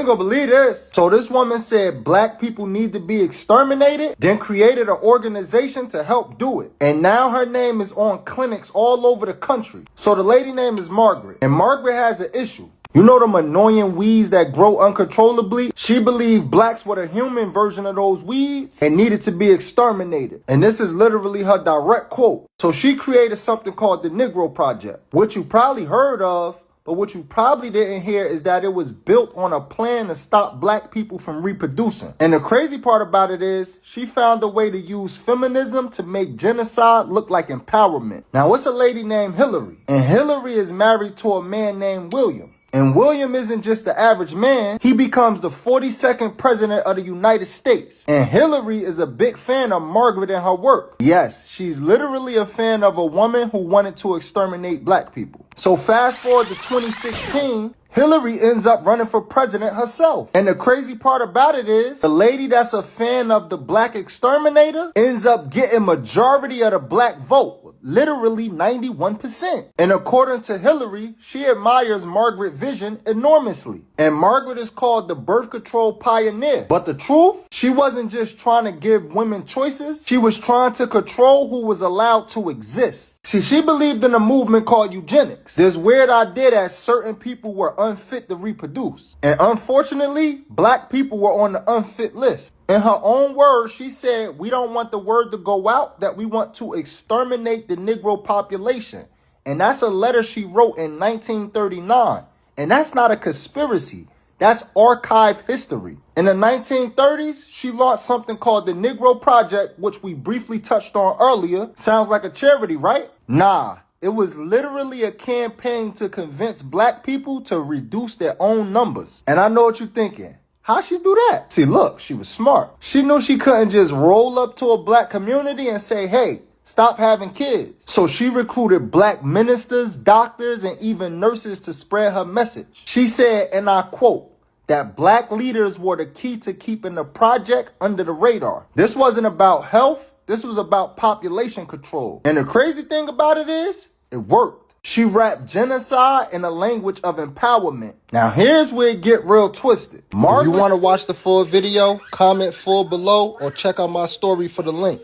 gonna believe this. So this woman said black people need to be exterminated, then created an organization to help do it. And now her name is on clinics all over the country. So the lady name is Margaret, and Margaret has an issue. You know them annoying weeds that grow uncontrollably? She believed blacks were the human version of those weeds and needed to be exterminated. And this is literally her direct quote. So she created something called the Negro Project, which you probably heard of, but what you probably didn't hear is that it was built on a plan to stop black people from reproducing. And the crazy part about it is she found a way to use feminism to make genocide look like empowerment. Now, it's a lady named Hillary, and Hillary is married to a man named William. And William isn't just the average man. He becomes the 42nd president of the United States. And Hillary is a big fan of Margaret and her work. Yes, she's literally a fan of a woman who wanted to exterminate black people. So fast forward to 2016, Hillary ends up running for president herself. And the crazy part about it is, the lady that's a fan of the black exterminator ends up getting majority of the black vote. Literally 91%. And according to Hillary, she admires Margaret's vision enormously. And Margaret is called the birth control pioneer. But the truth, she wasn't just trying to give women choices. She was trying to control who was allowed to exist. See, she believed in a movement called eugenics. This weird idea that certain people were unfit to reproduce. And unfortunately, black people were on the unfit list. In her own words, she said, we don't want the word to go out that we want to exterminate the Negro population. And that's a letter she wrote in 1939. And that's not a conspiracy. That's archived history. In the 1930s, she launched something called the Negro Project, which we briefly touched on earlier. Sounds like a charity, right? Nah. It was literally a campaign to convince black people to reduce their own numbers. And I know what you're thinking. How'd she do that? See, look, she was smart. She knew she couldn't just roll up to a black community and say, hey, stop having kids. So she recruited black ministers, doctors, and even nurses to spread her message. She said, and I quote, that black leaders were the key to keeping the project under the radar. This wasn't about health. This was about population control. And the crazy thing about it is, it worked. She rapped genocide in a language of empowerment. Now here's where it get real twisted. If you want to watch the full video, comment full below or check out my story for the link.